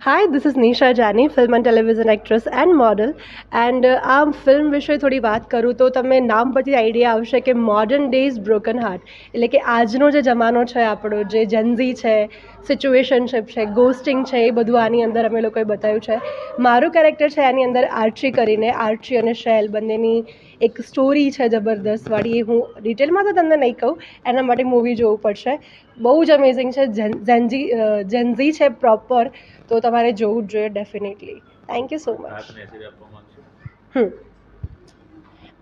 Hi, this is Nisha Jani, film and television actress and model. And આ film વિશે થોડી વાત કરું તો તમે નામ પરથી આઈડિયા આવશે કે મોડર્ન ડેઝ બ્રોકન હાર્ટ એટલે કે આજનો જે જમાનો છે આપણો જે જનઝી છે સિચ્યુએશનશિપ છે ગોસ્ટિંગ છે એ બધું આની અંદર અમે લોકોએ બતાવ્યું છે. મારું કેરેક્ટર છે આની અંદર આર્ચી કરીને આર્ચી અને શેલ બંનેની એક સ્ટોરી છે જબરદસ્તવાળી. એ હું ડિટેલમાં તો તમને નહીં કહું, એના માટે મૂવી જોવું પડશે. બહુ જ અમેઝિંગ છે. જેન્ઝી છે પ્રોપર, તો તમારે જોવું જ જોઈએ definitely. Thank you so much.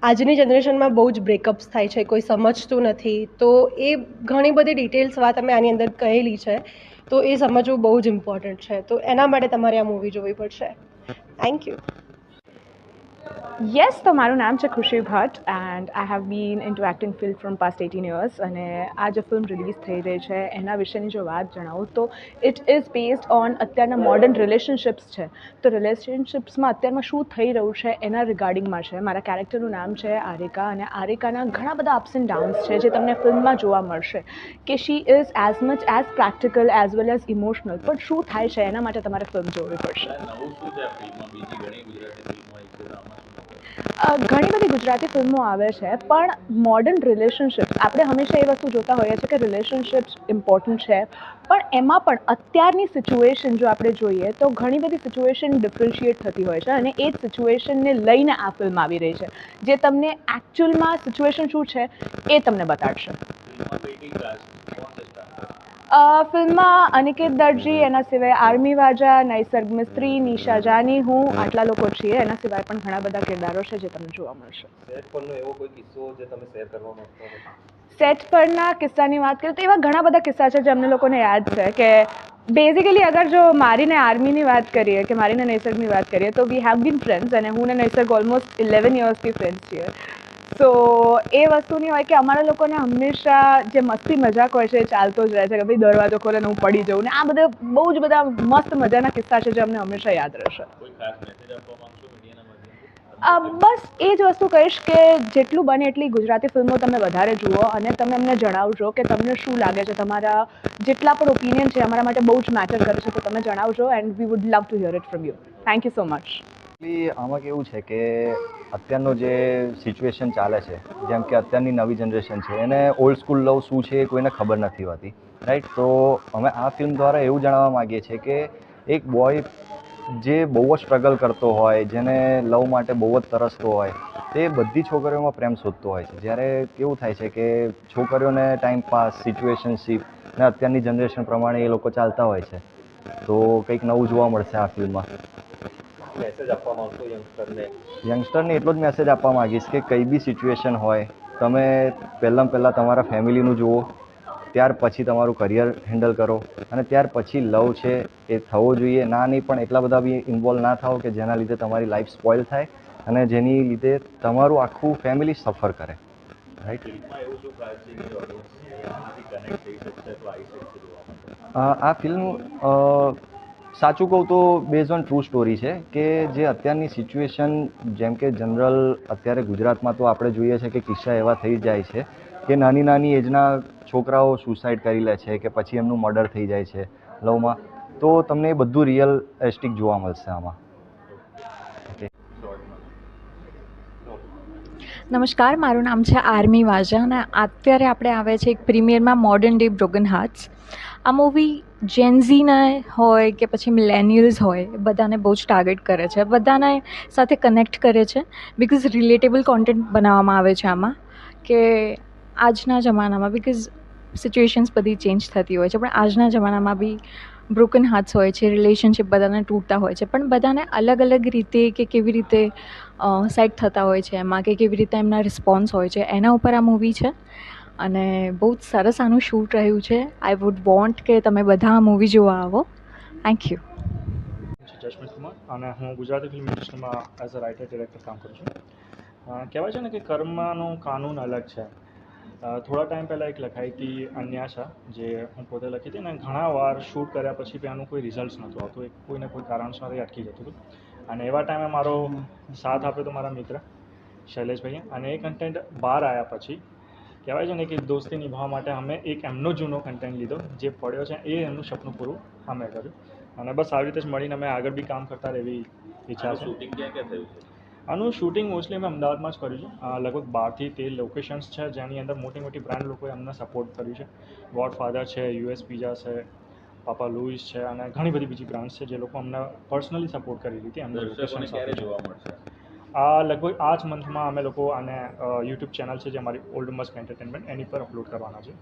આજની જનરેશનમાં બહુ જ બ્રેકઅપ્સ થાય છે, કોઈ સમજતું નથી, તો એ ઘણી બધી ડિટેલ્સ વાત અમે આની અંદર કહેલી છે, તો એ સમજવું બહુ જ ઇમ્પોર્ટન્ટ છે. તો એના માટે તમારે આ મૂવી જોવી પડશે. Thank you. યસ, તો મારું નામ છે Khushi Bhatt and I have been into acting field from past 18 years. અને આ જે ફિલ્મ રિલીઝ થઈ રહી છે એના વિશેની જો વાત જણાવું તો ઇટ ઇઝ બેઝડ ઓન અત્યારના મોડર્ન રિલેશનશિપ્સ છે. તો રિલેશનશિપ્સમાં અત્યારમાં શું થઈ રહ્યું છે એના રિગાર્ડિંગમાં છે. મારા કેરેક્ટરનું નામ છે આરિકા અને આરિકાના ઘણા બધા અપ્સ એન્ડ ડાઉન્સ છે જે તમને ફિલ્મમાં જોવા મળશે કે she is as much as practical as well as emotional. પણ શું થાય છે એના માટે તમારે ફિલ્મ જોવી પડશે. ઘણી બધી ગુજરાતી ફિલ્મો આવે છે, પણ મોડર્ન રિલેશનશિપ્સ આપણે હંમેશા એ વસ્તુ જોતા હોઈએ છીએ કે રિલેશનશિપ્સ ઇમ્પોર્ટન્ટ છે, પણ એમાં પણ અત્યારની સિચ્યુએશન જો આપણે જોઈએ તો ઘણી બધી સિચ્યુએશન ડિફરન્શિએટ થતી હોય છે અને એ જ સિચ્યુએશનને લઈને આ ફિલ્મ આવી રહી છે, જે તમને એકચ્યુઅલમાં સિચ્યુએશન શું છે એ તમને બતાડશે. ફિલ્મમાં અનિકેત દરજી, એના સિવાય આર્મી વાજા, નૈસર્ગ મિસ્ત્રી, નિશા જાની, હું આટલા લોકો છીએ. એના સિવાય પણ ઘણા બધા કિરદારો છે જે તમને જોવા મળશે. સેટ પરનો એવો કોઈ કિસ્સો જે તમે શેર કરવા માંગતા હો? સેટ પરના કિસ્સાની વાત કરીએ તો એવા ઘણા બધા કિસ્સા છે જે અમને લોકોને યાદ છે કે બેઝિકલી અગર જો મારીને આર્મીની વાત કરીએ કે મારીને નૈસર્ગની વાત કરીએ તો વી હેવ બીન ફ્રેન્ડ્સ અને હું ને નૈસર્ગ ઓલમોસ્ટ 11 યર્સથી ફ્રેન્ડ્સ છીએ. સો એ વસ્તુની હોય કે અમારા લોકોને હંમેશા જે મસ્તી મજાક હોય છે એ ચાલતો જ રહે છે કે ભાઈ દરવાજો ખોલે ને હું પડી જાઉં, ને આ બધા બહુ જ બધા મસ્ત મજાના કિસ્સા છે જે અમને હંમેશા યાદ રહેશે. બસ એ જ વસ્તુ કહીશ કે જેટલું બને એટલી ગુજરાતી ફિલ્મો તમે વધારે જુઓ અને તમે અમને જણાવજો કે તમને શું લાગે છે. તમારા જેટલા પણ ઓપિનિયન છે અમારા માટે બહુ જ મેટર કરે છે, તો તમે જણાવજો and we wood love to here it from you. Thank you so much. આમાં કેવું છે કે અત્યારનો જે સિચ્યુએશન ચાલે છે, જેમ કે અત્યારની નવી જનરેશન છે એને ઓલ્ડ સ્કૂલ લવ શું છે એ કોઈને ખબર નથી હોતી, રાઈટ. તો અમે આ ફિલ્મ દ્વારા એવું જણાવવા માગીએ છીએ કે એક બોય જે બહુ જ સ્ટ્રગલ કરતો હોય, જેને લવ માટે બહુ જ તરસતો હોય, તે બધી છોકરીઓમાં પ્રેમ શોધતો હોય છે. જ્યારે કેવું થાય છે કે છોકરીઓને ટાઈમ પાસ, સિચ્યુએશનશીપ ને અત્યારની જનરેશન પ્રમાણે એ લોકો ચાલતા હોય છે. તો કંઈક નવું જોવા મળશે આ ફિલ્મમાં. મેસેજ આપવા માંગતો યંગસ્ટરને એટલો જ મેસેજ આપવા માંગીશ કે કંઈ બી સિચ્યુએશન હોય, તમે પહેલાં તમારા ફેમિલીનું જુઓ, ત્યાર પછી તમારું કરિયર હેન્ડલ કરો અને ત્યાર પછી લવ છે એ થવો જોઈએ. ના નહીં પણ એટલા બધા બી ઇન્વોલ્વ ના થાઓ કે જેના લીધે તમારી લાઈફ સ્પોઇલ થાય અને જેની લીધે તમારું આખું ફેમિલી સફર કરે, રાઈટ. આ ફિલ્મ સાચું કહું તો બેઝ ઓન ટ્રુ સ્ટોરી છે કે જે અત્યારની સિચ્યુએશન, જેમ કે જનરલ અત્યારે ગુજરાતમાં તો આપણે જોઈએ છે કે કિસ્સા એવા થઈ જાય છે કે નાની નાની એજના છોકરાઓ સુસાઇડ કરી લે છે કે પછી એમનું મર્ડર થઈ જાય છે લવમાં. તો તમને એ બધું રિયલિસ્ટિક જોવા મળશે આમાં. નમસ્કાર, મારું નામ છે આર્મી વાજા અને અત્યારે આપણે આવે છે એક પ્રીમિયરમાં મોડર્ન ડે બ્રોકન હાર્ટ્સ. આ મૂવી જેન્ઝીને હોય કે પછી મિલેનિયલ્સ હોય, બધાને બહુ જ ટાર્ગેટ કરે છે, બધાને સાથે કનેક્ટ કરે છે, બિકોઝ રિલેટેબલ કોન્ટેન્ટ બનાવવામાં આવે છે આમાં કે આજના જમાનામાં, બિકોઝ સિચ્યુએશન્સ બધી ચેન્જ થતી હોય છે, પણ આજના જમાનામાં બી બ્રોકન હાર્ટ્સ હોય છે, રિલેશનશિપ બધાને તૂટતા હોય છે, પણ બધાને અલગ અલગ રીતે કે કેવી રીતે સેટ થતા હોય છે એમાં, કે કેવી રીતે એમના રિસ્પોન્સ હોય છે, એના ઉપર આ મૂવી છે. અને બહુ જ સરસ આનું શૂટ રહ્યું છે. આઈ વુડ વોન્ટ કે તમે બધા આ મૂવી જોવા આવો. Thank you. જશમીત કુમાર અને હું ગુજરાતી ફિલ્મ ઇન્ડસ્ટ્રીમાં એઝ અ રાઇટર ડિરેક્ટર કામ કરું છું. કહેવાય છે ને કે કર્મનો કાનૂન અલગ છે. થોડા ટાઈમ પહેલાં એક લખાઈ હતી અન્યાશા, જે હું પોતે લખી હતી, અને ઘણા વાર શૂટ કર્યા પછી બી આનું કોઈ રિઝલ્ટ નહોતું આવતું, એક કોઈને કોઈ કારણસર એ અટકી જતું હતું. અને એવા ટાઈમે મારો સાથ આપ્યો તો મારા મિત્ર શૈલેષભાઈએ, અને એ કન્ટેન્ટ બહાર આવ્યા પછી કહેવાય છે ને કે દોસ્તી નિભાવવા માટે અમે એક એમનો જૂનો કન્ટેન્ટ લીધો, જે પડ્યો છે એ એમનું સપનું પૂરું અમે કર્યું. અને બસ આવી રીતે જ મળીને અમે આગળ બી કામ કરતા રહેવી ઈચ્છા છે. શૂટિંગ ક્યાં ક્યાં થયું છે? આનું શૂટિંગ મોસ્ટલી અમે અમદાવાદમાં જ કર્યું છે. લગભગ 12 થી 13 લોકેશન્સ છે જેની અંદર મોટી મોટી બ્રાન્ડ લોકોએ અમને સપોર્ટ કર્યું છે. ગોડફાધર છે, યુએસ પિઝા છે, પાપા લૂઈસ છે અને ઘણી બધી બીજી બ્રાન્ડ્સ છે જે લોકો અમને પર્સનલી સપોર્ટ કરી હતી અમને દર્શકોને લોકેશન્સ ક્યારે આપી. જોવા મળશે? આ લગભગ આ જ મંથમાં અમે લોકો આને યુટ્યુબ ચેનલ છે જે અમારી ઓલ્ડ મસ્ક એન્ટરટેનમેન્ટ એની પર અપલોડ કરવાના છે.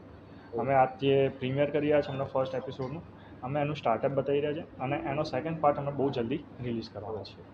અમે આજે પ્રીમિયર કરી રહ્યા છીએ અમને ફર્સ્ટ એપિસોડનું. અમે એનું સ્ટાર્ટઅપ બતાવી રહ્યા છે અને એનો સેકન્ડ પાર્ટ અમે બહુ જલ્દી રિલીઝ કરવાના છીએ.